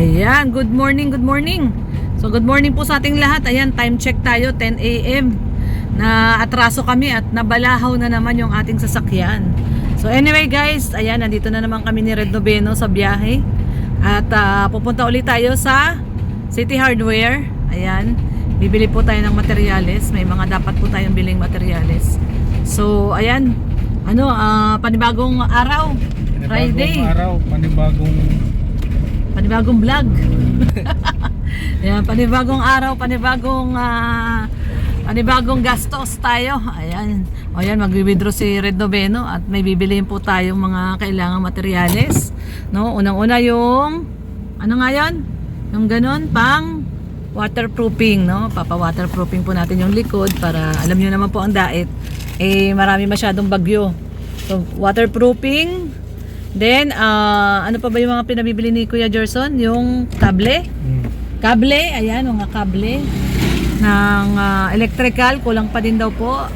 Ayan, good morning, good morning. So good morning po sa ating lahat. Ayan, time check tayo, 10 AM. Na atraso kami at nabalahaw na naman yung ating sasakyan. So anyway guys, ayan, nandito na naman kami ni Red Noveno sa biyahe. At pupunta ulit tayo sa City Hardware. Ayan, bibili po tayo ng materyales. May mga dapat po tayong biling materyales. So ayan, panibagong araw, Friday. Panibagong vlog. Ayan, panibagong araw, panibagong gastos tayo. Ayan. O yan, magwi-withdraw si Red Noveno at may bibilihin po tayong mga kailangang materyales. No, unang-una yung ano nga 'yon? Yung ganun pang waterproofing, no? Papa-waterproofing po natin yung likod para alam niyo naman po ang daet. Marami masyadong bagyo. So, waterproofing. Then, ano pa ba yung mga pinabibili ni Kuya Gerson? Yung kable. Kable, ayan, mga kable ng electrical, kulang pa din daw po.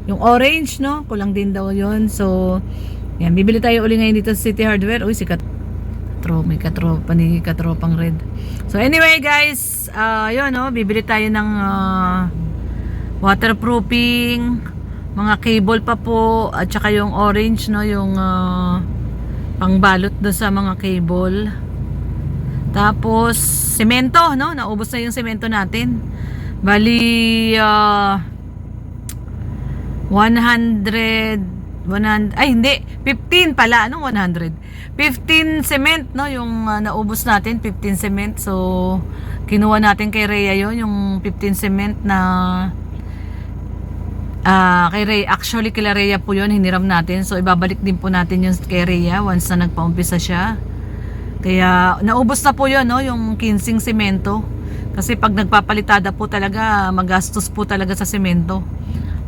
Yung orange, no? Kulang din daw yun. So, yan, bibili tayo uli ngayon dito sa City Hardware. Uy, may katropa ni katropang Red. So, anyway guys, yun, no? Bibili tayo ng waterproofing, mga cable pa po, at saka yung orange, no, yung pangbalot do sa mga cable. Tapos semento, no, naubos na yung semento natin. Bali 15 pala, anong 100? 15 cement, no, yung naubos natin, 15 cement. So kinuha natin kay Rhea yon, yung 15 cement na kay Rhea, actually kay Rhea po yun, hiniram natin. So ibabalik din po natin yung kay Rhea once na nagpaumpisa siya. Kaya naubos na po yun, no, yung 15 semento. Kasi pag nagpapalitada po talaga, magastos po talaga sa semento.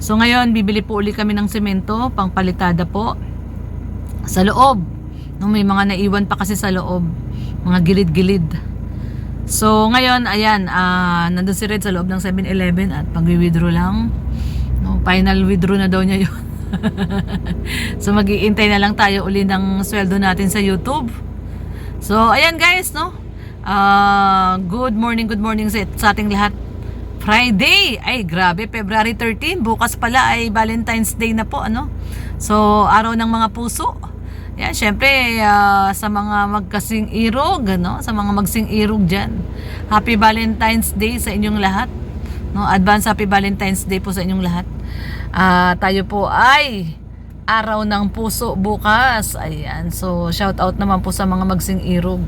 So ngayon bibili po uli kami ng semento pang palitada po sa loob, no, may mga naiwan pa kasi sa loob, mga gilid-gilid. So ngayon ayan, nandun si Red sa loob ng 7-Eleven at pag-withdraw lang. No, final withdraw na daw niya yun. So mag-iintay na lang tayo uli ng sweldo natin sa YouTube. So ayan guys, no, good morning sa ating lahat. Friday, ay grabe, February 13, bukas pala ay Valentine's Day na po, ano. So araw ng mga puso. Yan, syempre sa mga magkasing irog, no, sa mga magsing irog dyan, Happy Valentine's Day sa inyong lahat. No, advance Happy Valentine's Day po sa inyong lahat. Tayo po ay araw ng puso bukas. Ayan. So shout out naman po sa mga magsing irog.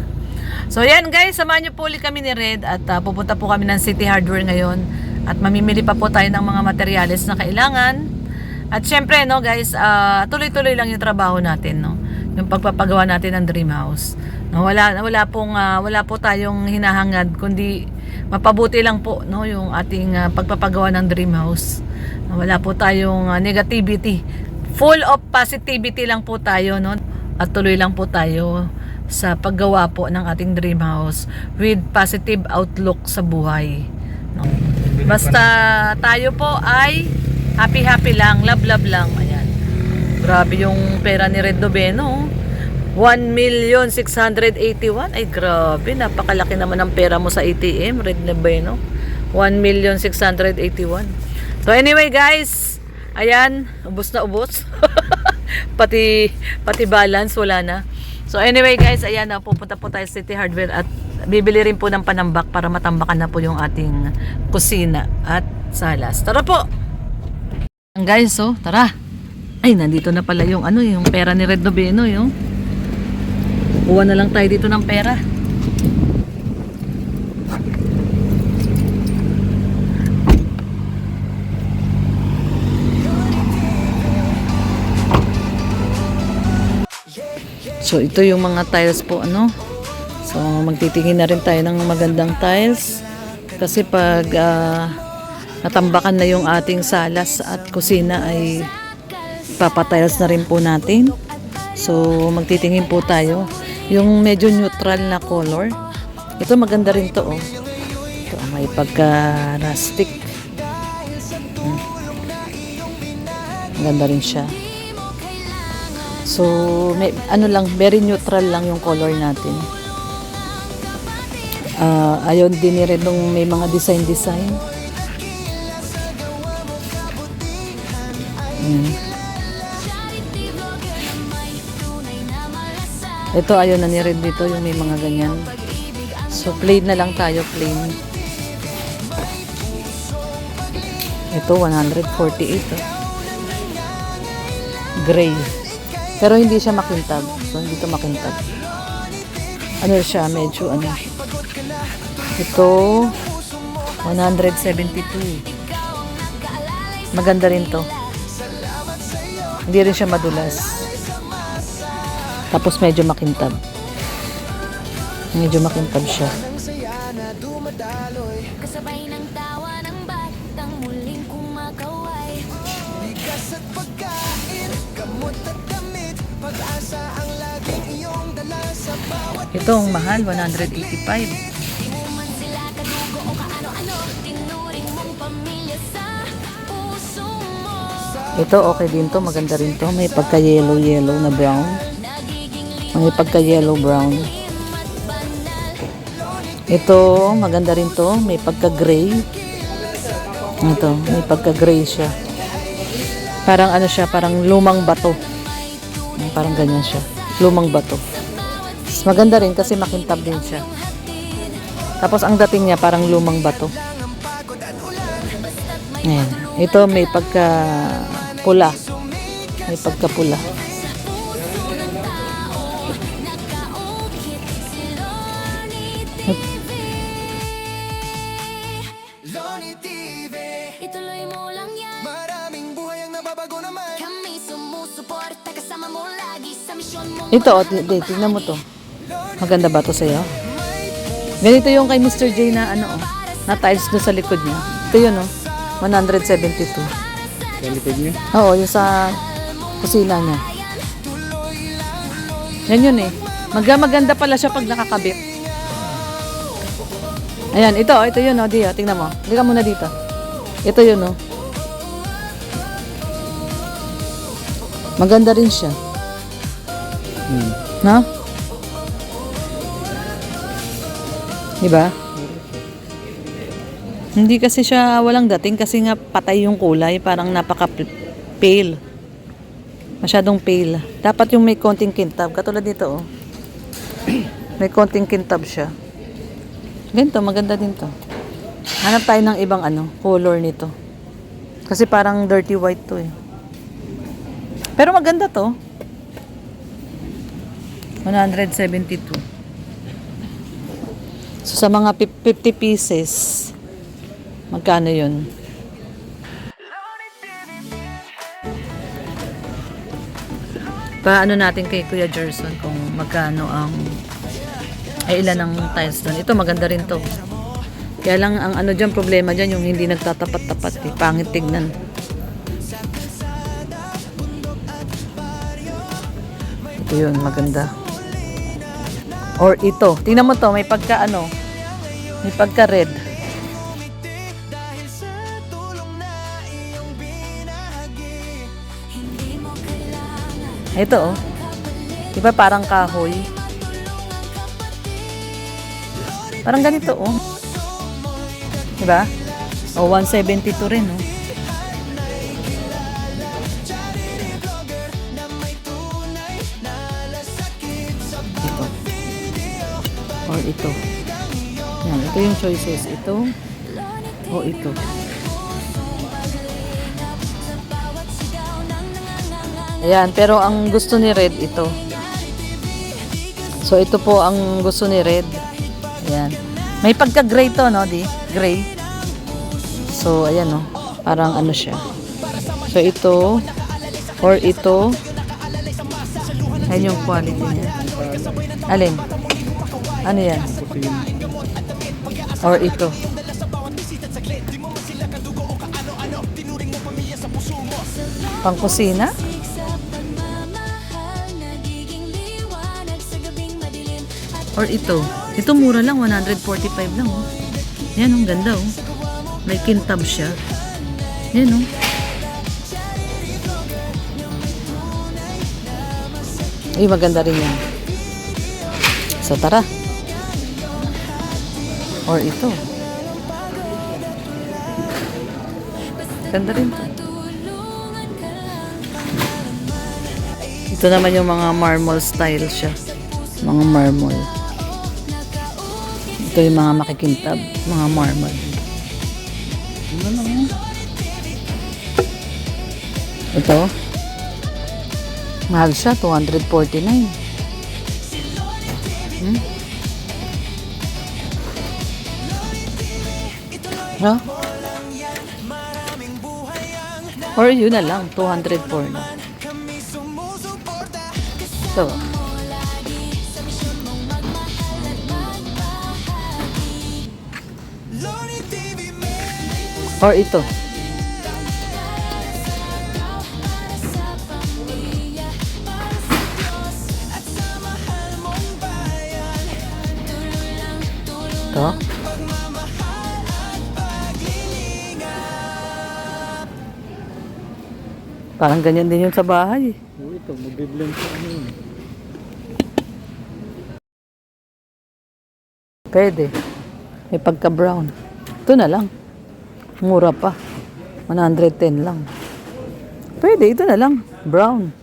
So yan guys, samahan niyo po ulit kami ni Red at pupunta po kami ng City Hardware ngayon at mamimili pa po tayo ng mga materyales na kailangan. At syempre, no guys, tuloy-tuloy lang yung trabaho natin, no. Yung pagpapagawa natin ng dream house. No, wala po tayong hinahangad kundi mapabuti lang po, no, yung ating pagpapagawa ng dream house. Wala po tayong negativity. Full of positivity lang po tayo, no? At tuloy lang po tayo sa paggawa po ng ating dream house with positive outlook sa buhay, no? Basta tayo po ay happy lang, love lang. Ayan. Grabe yung pera ni Red Noveno. 1,681,000. Ay grabe, napakalaki naman ang pera mo sa ATM, Red Noveno. 1,681,000. So anyway guys, ayan, ubos na ubos. pati balance wala na. So anyway guys, ayan na, pupunta po tayo sa City Hardware at bibili rin po ng panambak para matambakan na po yung ating kusina at salas. Tara po! Guys, so tara. Ay, nandito na pala yung yung pera ni Red Noveno, yung kuha na lang tayo dito ng pera. So ito yung mga tiles po, ano. So magtitingin na rin tayo ng magandang tiles kasi pag natambakan na yung ating salas at kusina ay papatiles na rin po natin. So magtitingin po tayo yung medyo neutral na color. Ito maganda rin to, oh. Ito may pagka rustic. Maganda rin siya. So, may, ano lang, very neutral lang yung color natin. Ayun din ni rin nung may mga design. Ito ayun na ni rin dito yung may mga ganyan. So plain na lang tayo, plain. Ito 148 oh. Gray. Pero hindi siya makintab. So hindi to makintab. Ano siya, medyo ano. Ito 172. Maganda rin to. Hindi rin siya madulas. Tapos medyo makintab. Medyo makintab siya. Kasabay ng tawa ng batang muling kumakaway. Bigas at pagkain, gamot at damit, pag-asa ang laging iyong dala sa bawat. Ito ang mahal, 185. Di mo man sila kadugo o kaano-ano, tinuring mong pamilya sa puso mo. Ito okay din to, maganda rin to. May pagka-yellow na brown. May pagka-yellow brown. Ito, maganda rin to. May pagka-gray. Ito, may pagka-gray siya. Parang ano siya, parang lumang bato. Parang ganyan siya. Lumang bato. Maganda rin kasi makintab din siya. Tapos ang dating niya parang lumang bato. Ayan. Ito may pagka-pula. May pagka-pula. Loni TV, ituloy mo lang yan. Maraming buhay ang nababago naman. Kami sumusuporta kasama mo lagi sa misyon mo. Ito, tignan mo to. Maganda ba to sa'yo? Ganito yung kay Mr. J na ano, na tiles doon sa likod niya. Ito yun, 172. Sa likod niya? Oo, yung sa kusina niya. Yan yun eh. Maganda pala siya pag nakakabit. Ayan, ito yun, di, tingnan mo. Hindi ka muna dito. Ito yun, Maganda rin siya. No? Diba? Hindi kasi siya walang dating kasi nga patay yung kulay. Parang napaka-pale. Masyadong pale. Dapat yung may konting kintab. Katulad nito, May konting kintab siya. Ganito, maganda din to. Hanap tayo ng ibang color nito. Kasi parang dirty white to eh. Pero maganda to. 172. So sa mga 50 pieces, magkano yun? Paano natin kay Kuya Gerson kung magkano ang ilan ang tiles doon. Ito maganda rin to. Kaya lang ang dyan, problema dyan yung hindi nagtatapat-tapat eh. Pangit tignan. Ito yun, maganda. Or ito. Tingnan mo to, may pagka may pagka red. Ito diba parang kahoy? Parang ganito, Diba? 172 rin, Ito. Or ito. Yan, ito yung choices. Ito. O ito. Ayan, pero ang gusto ni Red, ito. So, ito po ang gusto ni Red. Ayan. May pagka-gray to, di? Gray. So, ayan, parang siya. So, ito. Or ito. Ayan yung quality niya. Alin? Ano yan? Or ito. Pangkusina? Or ito. Ito mura lang, 145 lang, Yan, ang ganda, May kintab siya. Yan, Ay, maganda rin yan. So, tara. Or ito. Ganda rin to. Ito naman yung mga marble style siya. Mga marble. Ito yung mga makikintab. Mga marble. Ano lang yun? Ito. Mahal siya. 249. Ha? Or yun na lang. 204 na. Ito. Or ito. Ito. Parang ganyan din yun sa bahay. Oh, ito, magbiblend sa ano yun. Pwede. May pagka-brown. Ito na lang. Mura pa. 110 lang. Pwede, ito na lang. Brown.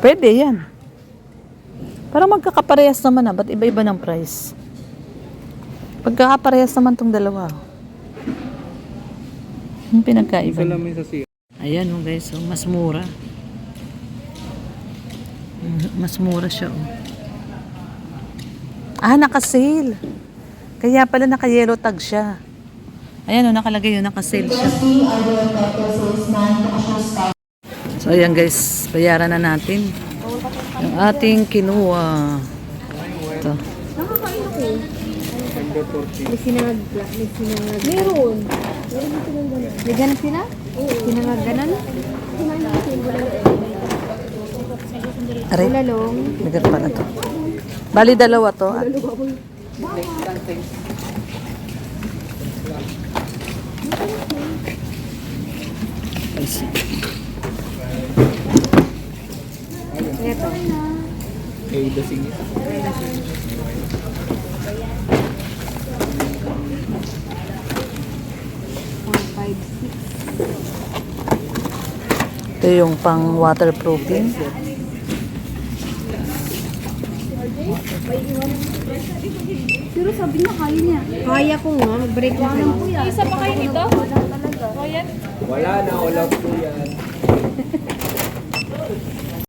Pwede yan. Parang magkakaparehas naman na. Ba't iba-iba ng price? Pagkakaparehas naman tong dalawa. Yung pinagkaiba. Salamin sa siya. Ayan oh guys, oh, mas mura. Mas mura siya oh. Ah, naka-sale. Kaya pala naka-yellow tag siya. Ayan oh, nakalagay yun, naka-sale siya. So ayan guys, bayaran na natin. Yung ating kinuha. Ito. May sinangag. Meron. May ganun sila? Sinangag ganun? Aray, Lalong. bigat pala to. Bali dalawa to. At I see. Ito. Eh, dasing ito. Ito yung pang waterproofing. Pero sabi niya kaya niya. Kaya ko nga. Mag-break na kayo. Isa pa kayo nito? Wala na, wala po yan.